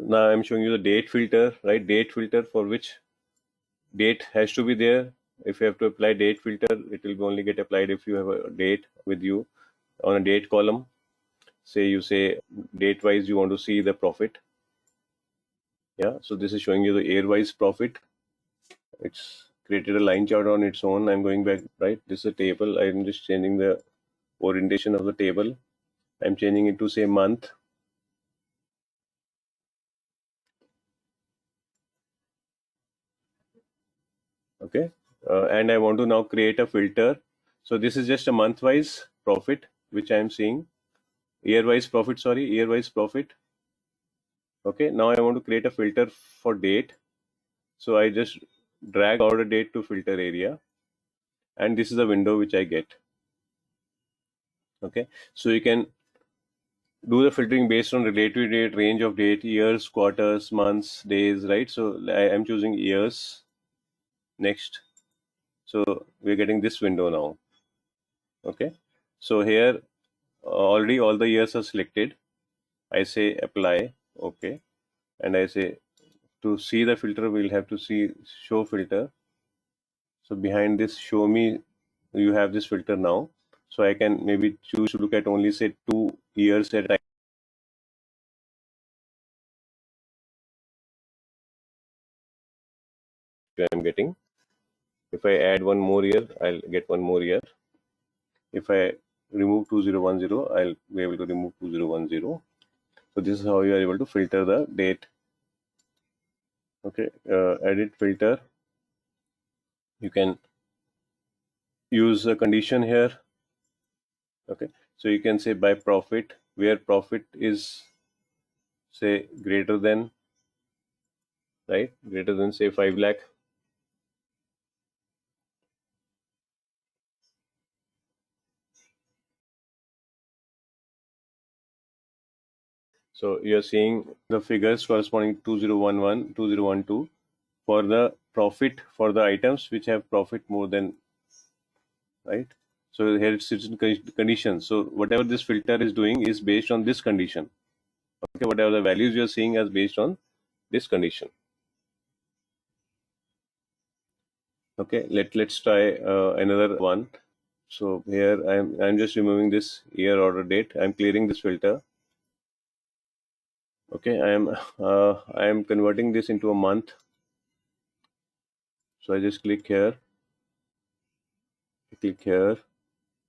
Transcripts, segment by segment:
now I'm showing you the date filter, right? Date filter, for which date has to be there. If you have to apply date filter, it will only get applied if you have a date with you on a date column. Say you say date wise you want to see the profit. Yeah, so this is showing you the year wise profit. It's created a line chart on its own. I'm going back, right? This is a table. I'm just changing the orientation of the table. I'm changing it to say month. Okay, and I want to now create a filter. So this is just a month wise profit which I'm seeing. Year wise profit, sorry, year wise profit. Okay, now I want to create a filter for date. So I just drag order date to filter area, and this is the window which I get. Okay, so you can do the filtering based on relative date, range of date, years, quarters, months, days, right? So I am choosing years. Next, so we're getting this window now. Okay, so here already all the years are selected. I say apply. Okay, and I say to see the filter we'll have to see show filter. So behind this show me, you have this filter now. So I can maybe choose to look at only say 2 years at a time. I'm getting. If I add one more year, I'll get one more year. If I remove 2010, I'll be able to remove 2010. So this is how you are able to filter the date. Okay, edit filter. You can use a condition here. Okay, so you can say by profit, where profit is say greater than, right, greater than say 5 lakh. So you're seeing the figures corresponding to 2011, 2012 for the profit for the items which have profit more than, right? So here it's in conditions. So whatever this filter is doing is based on this condition. Okay, whatever the values you're seeing is based on this condition. Okay, let's try another one. So here I'm just removing this year order date. I'm clearing this filter. Okay, I am converting this into a month. So I just click here,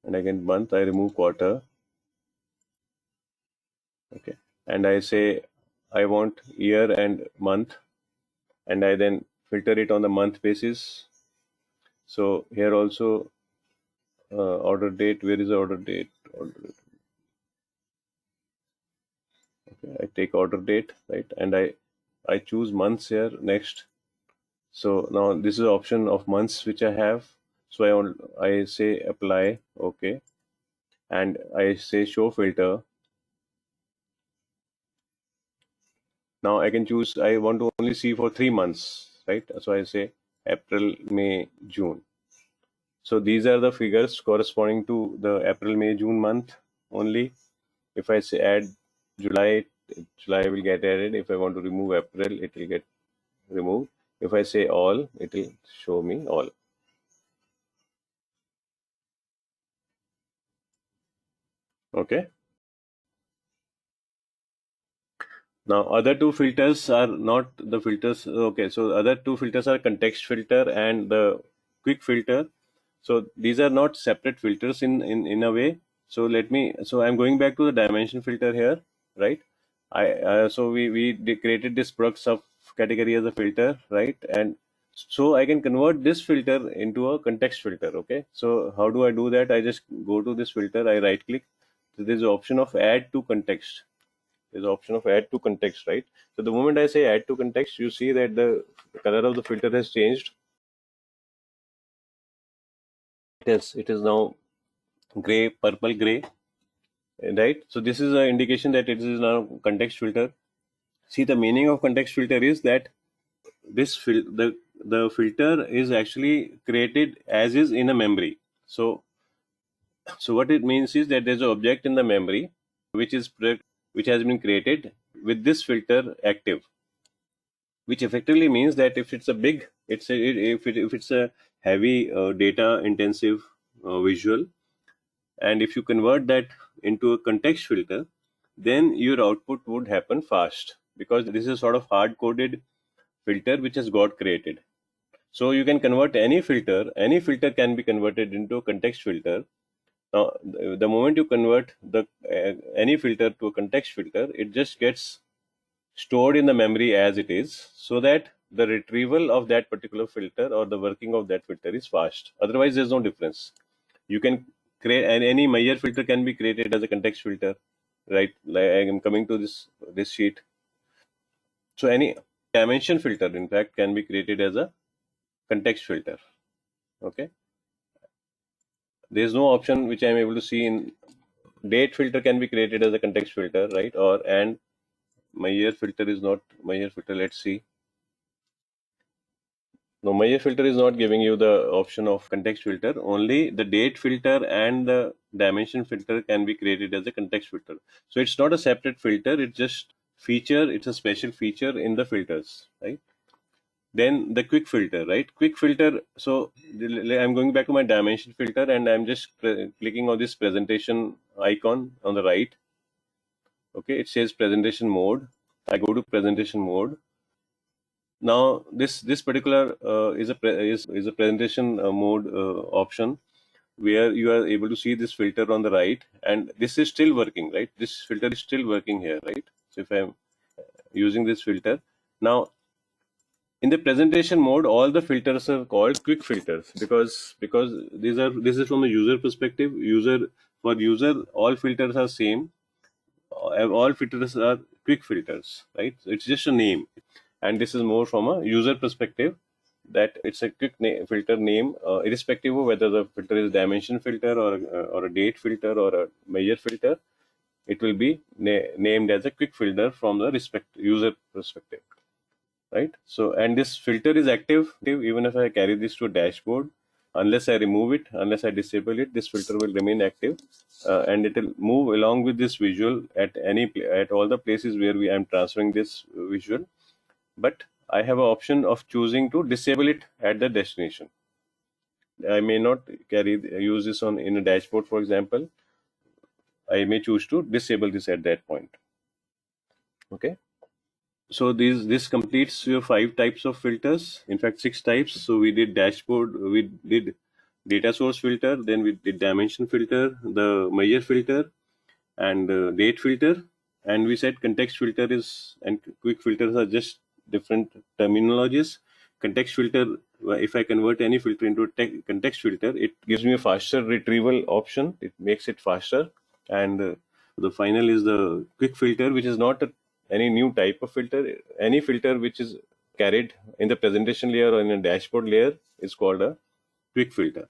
and again month. I remove quarter. Okay, and I say I want year and month, and I then filter it on the month basis. So here also order date. Where is the order date? Okay, I take order date, right, and I choose months here. Next, so now this is the option of months which I have. So I say apply. Okay, and I say show filter. Now I can choose, I want to only see for 3 months, right? So I say April, May, June. So these are the figures corresponding to the April, May, June month only. If I say add July, July will get added. If I want to remove April, it will get removed. If I say all, it will show me all. Okay. Now other two filters are not the filters. Okay, so other two filters are context filter and the quick filter. So these are not separate filters in a way. So so I'm going back to the dimension filter here, right? So we created this product subcategory as a filter, right? And so I can convert this filter into a context filter. Okay, so how do I do that? I just go to this filter, I right click. So there's the option of add to context. There's the option of add to context, right? So the moment I say add to context, you see that the color of the filter has changed. It is now gray, purple gray, right? So this is an indication that it is now context filter. See, the meaning of context filter is that the filter is actually created as is in a memory. So what it means is that there's an object in the memory which has been created with this filter active. which effectively means that if it's a big, if it's a heavy data intensive visual, and if you convert that into a context filter, then your output would happen fast, because this is sort of hard coded filter which has got created. So you can convert any filter can be converted into a context filter. Now the moment you convert the any filter to a context filter, it just gets stored in the memory as it is, so that the retrieval of that particular filter or the working of that filter is fast. Otherwise there's no difference. You can create, and any Meyer filter can be created as a context filter, right? Like I am coming to this sheet. So any dimension filter in fact can be created as a context filter. Okay, there's no option which I'm able to see in date filter can be created as a context filter, right? Or and Meyer filter is not Meyer filter. Let's see. No, Meyer filter is not giving you the option of context filter. Only the date filter and the dimension filter can be created as a context filter. So it's not a separate filter. It's just feature. It's a special feature in the filters, right? Then the quick filter, right? Quick filter. So I'm going back to my dimension filter, and I'm just clicking on this presentation icon on the right. Okay, it says presentation mode. I go to presentation mode. Now this particular is a presentation mode option, where you are able to see this filter on the right, and this is still working, right? This filter is still working here, right? So if I'm using this filter now in the presentation mode, all the filters are called quick filters, because this is from a user perspective. For user, all filters are same. All filters are quick filters, right? So it's just a name, and this is more from a user perspective, that it's a quick filter name, irrespective of whether the filter is dimension filter or a date filter or a measure filter. It will be named as a quick filter from the user perspective, right? So, and this filter is active even if I carry this to a dashboard. Unless I remove it, unless I disable it, this filter will remain active, and it will move along with this visual at all the places where I am transferring this visual. But I have an option of choosing to disable it at the destination. I may not use this on in a dashboard, for example. I may choose to disable this at that point. Okay. So this completes your 5 types of filters. In fact, 6 types. So we did dashboard, we did data source filter, then we did dimension filter, the measure filter, and date filter, and we said context filter is and quick filters are just different terminologies. Context filter, if I convert any filter into a context filter, it gives me a faster retrieval option. It makes it faster. And the final is the quick filter, which is not any new type of filter. Any filter which is carried in the presentation layer or in a dashboard layer is called a quick filter.